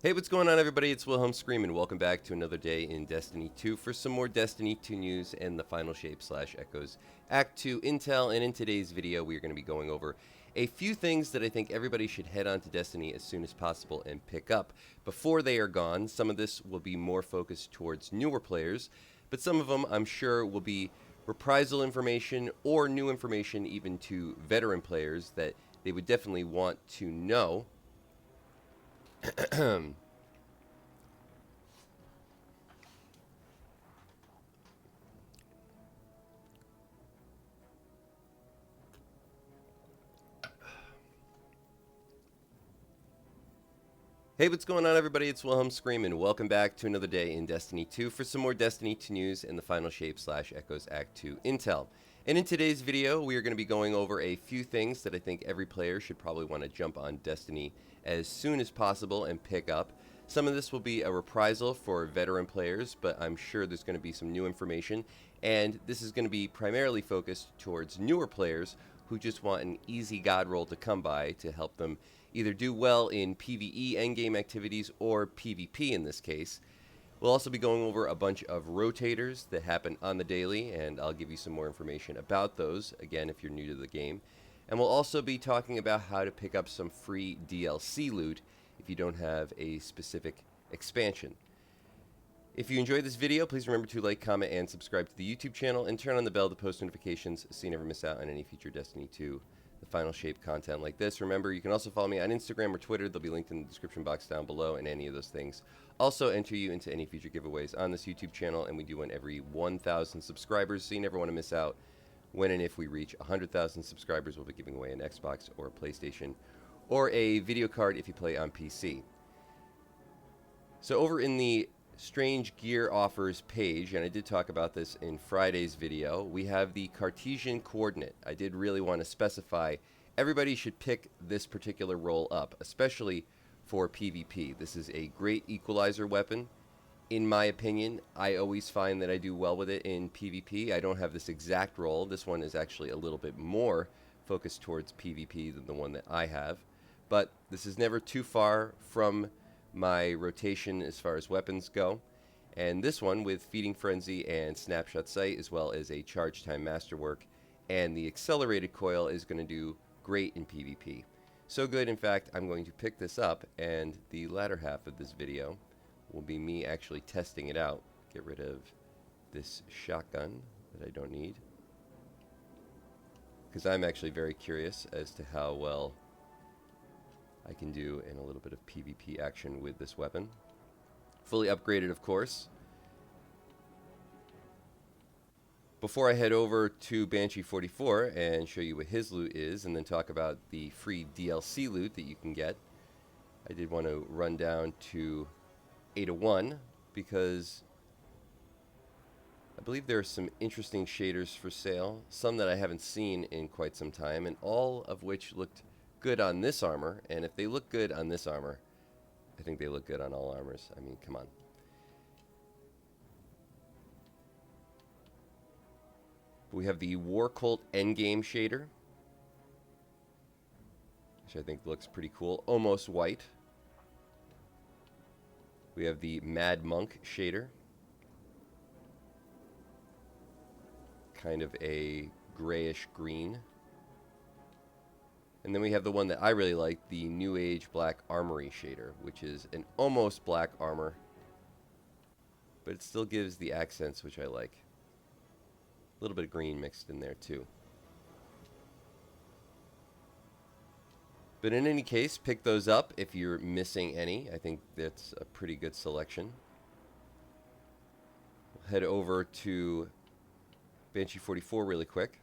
Hey, what's going on, everybody? It's Wilhelm Scream, and welcome back to another day in Destiny 2 for some more Destiny 2 news and the Final Shape / Echoes Act 2 intel. And in today's video, we are going to be going over a few things that I think everybody should head on to Destiny as soon as possible and pick up before they are gone. Some of this will be more focused towards newer players, but some of them I'm sure will be reprisal information or new information even to veteran players that they would definitely want to know. Hey, what's going on, everybody? It's Wilhelm Scream, and welcome back to another day in Destiny 2 for some more Destiny 2 news and the Final Shape / Echoes Act 2 intel. And in today's video, we are going to be going over a few things that I think every player should probably want to jump on Destiny as soon as possible and pick up. Some of this will be a reprisal for veteran players, but I'm sure there's going to be some new information, and this is going to be primarily focused towards newer players who just want an easy god roll to come by to help them either do well in PvE endgame activities or PvP in this case. We'll also be going over a bunch of rotators that happen on the daily, and I'll give you some more information about those, again, if you're new to the game. And we'll also be talking about how to pick up some free DLC loot if you don't have a specific expansion. If you enjoyed this video, please remember to like, comment, and subscribe to the YouTube channel, and turn on the bell to post notifications so you never miss out on any future Destiny 2 the Final Shape content like this. Remember, you can also follow me on Instagram or Twitter. They'll be linked in the description box down below, and any of those things also enter you into any future giveaways on this YouTube channel, and we do one every 1,000 subscribers, so you never want to miss out. When and if we reach 100,000 subscribers, we'll be giving away an Xbox or a PlayStation or a video card if you play on PC. So over in the Strange Gear Offers page, and I did talk about this in Friday's video, we have the Cartesian coordinate. I did really want to specify everybody should pick this particular role up, especially for PvP. This is a great equalizer weapon. In my opinion, I always find that I do well with it in PvP. I don't have this exact role. This one is actually a little bit more focused towards PvP than the one that I have. But this is never too far from my rotation as far as weapons go. And this one with Feeding Frenzy and Snapshot Sight, as well as a Charge Time Masterwork and the Accelerated Coil, is going to do great in PvP. So good, in fact, I'm going to pick this up, and the latter half of this video will be me actually testing it out. Get rid of this shotgun that I don't need, because I'm actually very curious as to how well I can do in a little bit of PvP action with this weapon. Fully upgraded, of course. Before I head over to Banshee 44 and show you what his loot is, and then talk about the free DLC loot that you can get, I did want to run down to Ada 1, because I believe there are some interesting shaders for sale, some that I haven't seen in quite some time, and all of which looked good on this armor. And if they look good on this armor, I think they look good on all armors. I mean, come on. We have the War Cult Endgame shader, which I think looks pretty cool. Almost white. We have the Mad Monk shader, kind of a grayish green. And then we have the one that I really like, the New Age Black Armory shader, which is an almost black armor, but it still gives the accents, which I like. A little bit of green mixed in there too. But in any case, pick those up if you're missing any. I think that's a pretty good selection. We'll head over to Banshee 44 really quick.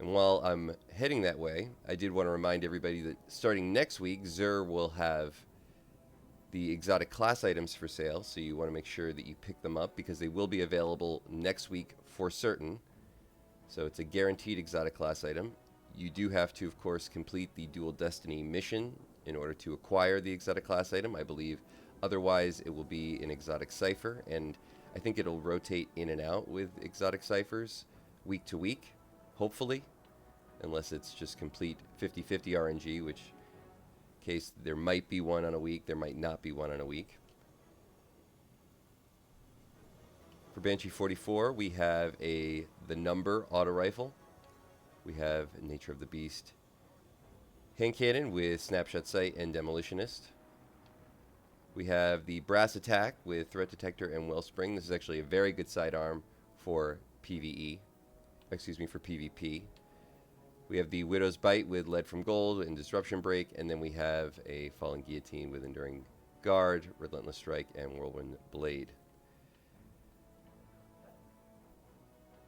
And while I'm heading that way, I did want to remind everybody that starting next week, Xur will have the exotic class items for sale, so you want to make sure that you pick them up, because they will be available next week for certain. So it's a guaranteed exotic class item. You do have to, of course, complete the Dual Destiny mission in order to acquire the exotic class item, I believe. Otherwise, it will be an exotic cipher, and I think it'll rotate in and out with exotic ciphers week to week. Hopefully, unless it's just complete 50-50 RNG, which in case there might be one on a week, there might not be one on a week. For Banshee 44, we have the Number auto rifle. We have Nature of the Beast hand cannon with snapshot sight and demolitionist. We have the Brass Attack with threat detector and wellspring. This is actually a very good sidearm for PvP. We have the Widow's Bite with lead from gold and disruption break, and then we have a Fallen Guillotine with enduring guard, relentless strike, and whirlwind blade.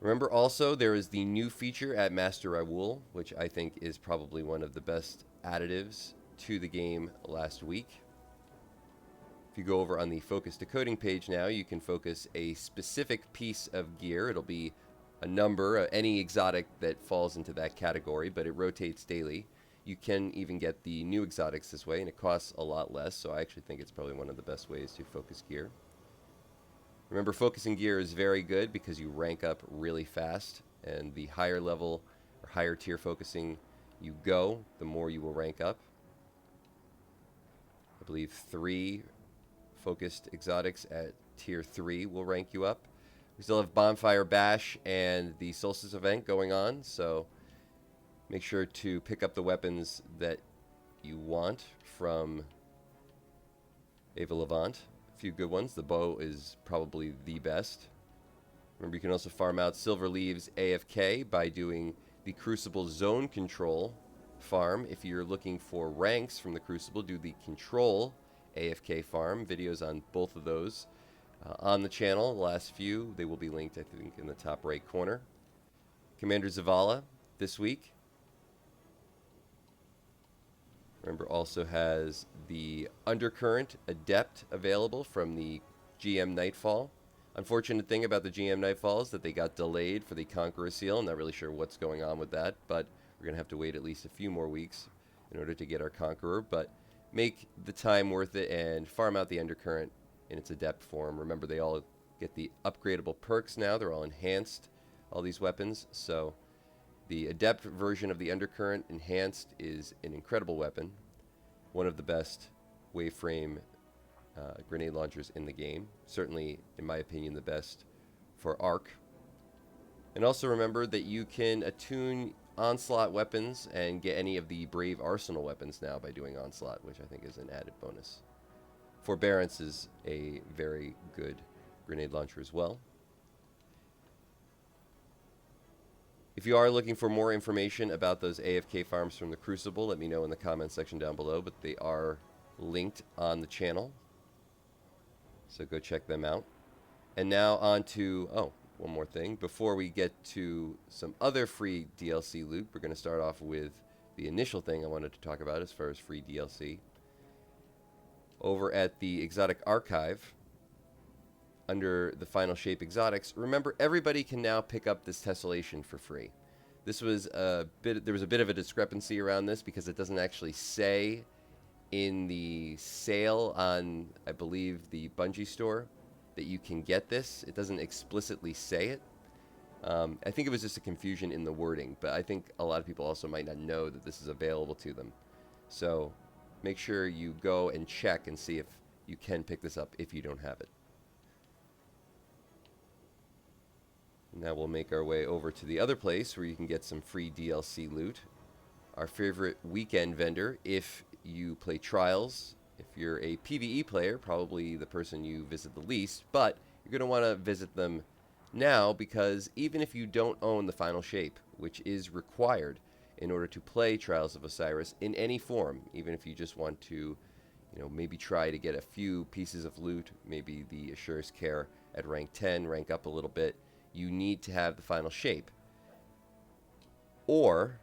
Remember also, there is the new feature at Master Rahool, which I think is probably one of the best additives to the game last week. If you go over on the focus decoding page now, you can focus a specific piece of gear. It'll be a number, any exotic that falls into that category, but it rotates daily. You can even get the new exotics this way, and it costs a lot less, so I actually think it's probably one of the best ways to focus gear. Remember, focusing gear is very good because you rank up really fast, and the higher level or higher tier focusing you go, the more you will rank up. I believe 3 focused exotics at tier 3 will rank you up. We still have Bonfire Bash and the Solstice event going on, so make sure to pick up the weapons that you want from Ava Levant. A few good ones. The bow is probably the best. Remember, you can also farm out Silver Leaves AFK by doing the Crucible Zone Control farm. If you're looking for ranks from the Crucible, do the Control AFK farm. Videos on both of those on the channel. The last few, they will be linked, I think, in the top right corner. Commander Zavala this week. Remember, also has the Undercurrent Adept available from the GM Nightfall. Unfortunate thing about the GM Nightfall is that they got delayed for the Conqueror Seal. I'm not really sure what's going on with that, but we're going to have to wait at least a few more weeks in order to get our Conqueror. But make the time worth it and farm out the Undercurrent in its Adept form. Remember, they all get the upgradable perks now. They're all enhanced, all these weapons. So the Adept version of the Undercurrent Enhanced is an incredible weapon. One of the best waveframe grenade launchers in the game. Certainly, in my opinion, the best for Arc. And also remember that you can attune Onslaught weapons and get any of the Brave Arsenal weapons now by doing Onslaught, which I think is an added bonus. Forbearance is a very good grenade launcher as well. If you are looking for more information about those AFK farms from the Crucible, let me know in the comments section down below, but they are linked on the channel. So go check them out. And now on to, one more thing. Before we get to some other free DLC loot, we're going to start off with the initial thing I wanted to talk about as far as free DLC. Over at the Exotic Archive, under the Final Shape Exotics, remember, everybody can now pick up this Tessellation for free. There was a bit of a discrepancy around this because it doesn't actually say in the sale on, I believe, the Bungie store that you can get this. It doesn't explicitly say it. I think it was just a confusion in the wording, but I think a lot of people also might not know that this is available to them. So make sure you go and check and see if you can pick this up if you don't have it. Now we'll make our way over to the other place where you can get some free DLC loot. Our favorite weekend vendor, if you play Trials. If you're a PvE player, probably the person you visit the least, but you're going to want to visit them now because even if you don't own the Final Shape, which is required in order to play Trials of Osiris in any form, even if you just want to, maybe try to get a few pieces of loot, maybe the Assure's Care at rank 10, rank up a little bit, you need to have the Final Shape. Or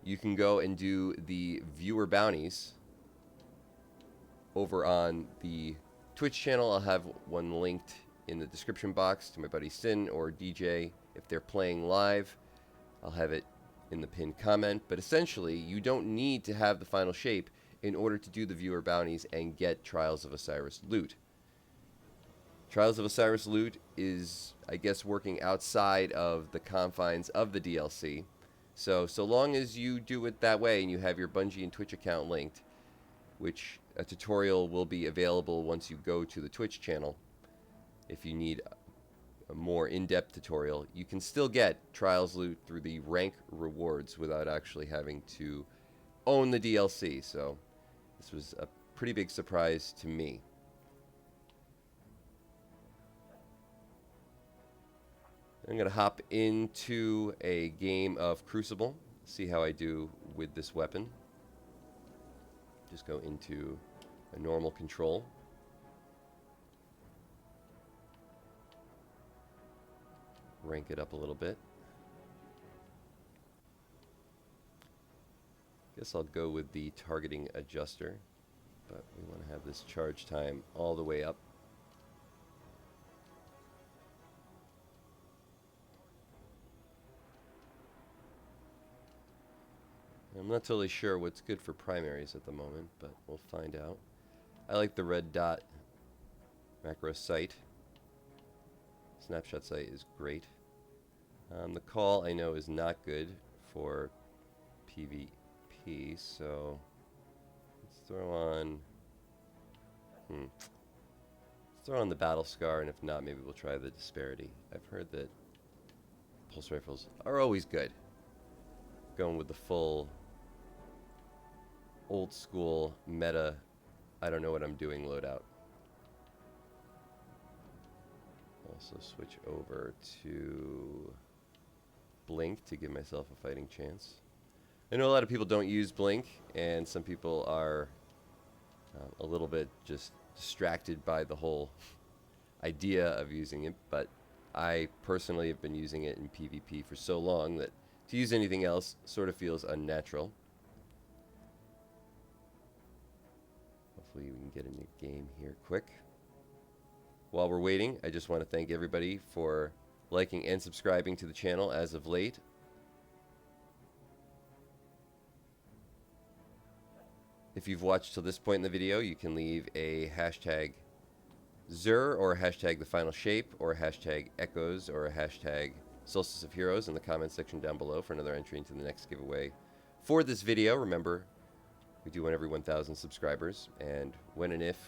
you can go and do the viewer bounties over on the Twitch channel. I'll have one linked in the description box to my buddy Sin or DJ. If they're playing live, I'll have it in the pinned comment. But essentially, you don't need to have the Final Shape in order to do the viewer bounties and get Trials of Osiris loot. Trials of Osiris loot is, I guess, working outside of the confines of the DLC. So long as you do it that way and you have your Bungie and Twitch account linked, which a tutorial will be available once you go to the Twitch channel. If you need a more in-depth tutorial, you can still get Trials loot through the rank rewards without actually having to own the DLC. So this was a pretty big surprise to me. I'm going to hop into a game of Crucible, see how I do with this weapon. Just go into a normal control. Rank it up a little bit. Guess I'll go with the targeting adjuster, but we want to have this charge time all the way up. I'm not totally sure what's good for primaries at the moment, but we'll find out. I like the red dot macro sight. Snapshot sight is great. The call I know is not good for PvP, so let's throw on. Let's throw on the battle scar, and if not, maybe we'll try the disparity. I've heard that pulse rifles are always good. Going with the full old school meta, I don't know what I'm doing loadout. Also switch over to Blink to give myself a fighting chance. I know a lot of people don't use Blink, and some people are a little bit just distracted by the whole idea of using it, but I personally have been using it in PvP for so long that to use anything else sort of feels unnatural. Hopefully we can get a new game here quick. While we're waiting, I just want to thank everybody for liking and subscribing to the channel as of late. If you've watched till this point in the video, you can leave a hashtag Zur or a hashtag the final shape or a hashtag echoes or a hashtag Solstice of Heroes in the comments section down below for another entry into the next giveaway for this video. Remember, we do one every 1,000 subscribers, and when and if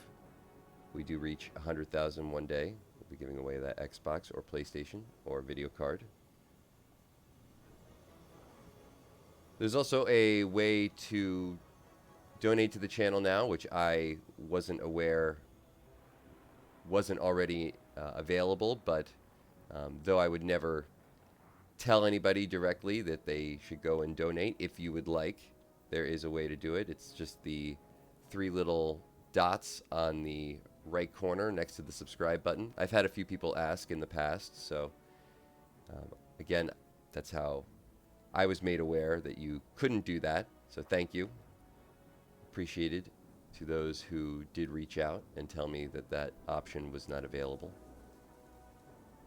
we do reach 100,000 one day, we'll be giving away that Xbox or PlayStation or video card. There's also a way to donate to the channel now, which I wasn't aware wasn't already available, but though I would never tell anybody directly that they should go and donate, if you would like, there is a way to do it. It's just the 3 little dots on the right corner next to the subscribe button. I've had a few people ask in the past, so again, that's how I was made aware that you couldn't do that, so thank you. Appreciated to those who did reach out and tell me that that option was not available.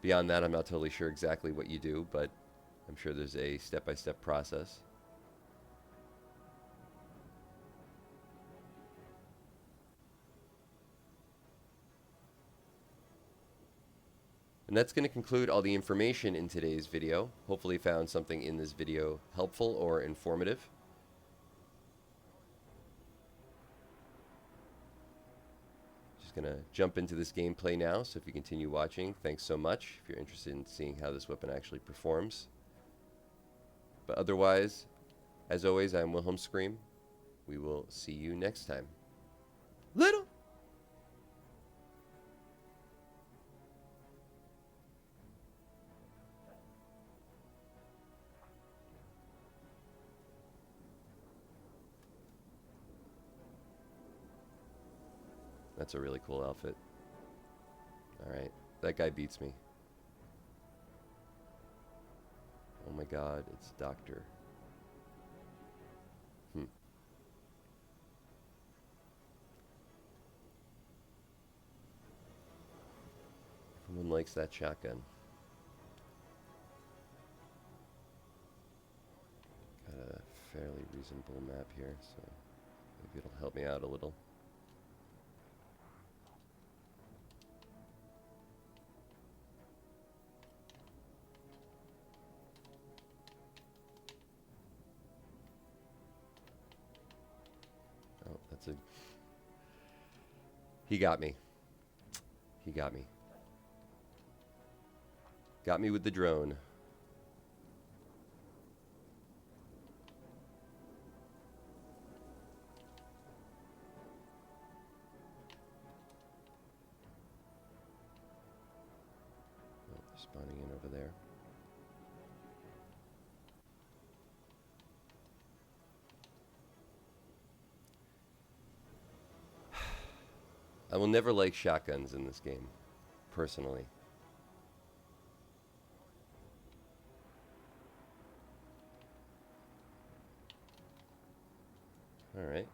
Beyond that, I'm not totally sure exactly what you do, but I'm sure there's a step-by-step process. And that's going to conclude all the information in today's video. Hopefully you found something in this video helpful or informative. Just going to jump into this gameplay now, so if you continue watching, thanks so much if you're interested in seeing how this weapon actually performs. But otherwise, as always, I'm Wilhelm Scream. We will see you next time. Little! That's a really cool outfit. Alright, that guy beats me. Oh my god, it's Doctor. Everyone likes that shotgun. Got a fairly reasonable map here, so maybe it'll help me out a little. He got me. He got me. Got me with the drone. Oh, they're spawning in over there. I will never like shotguns in this game, personally. All right.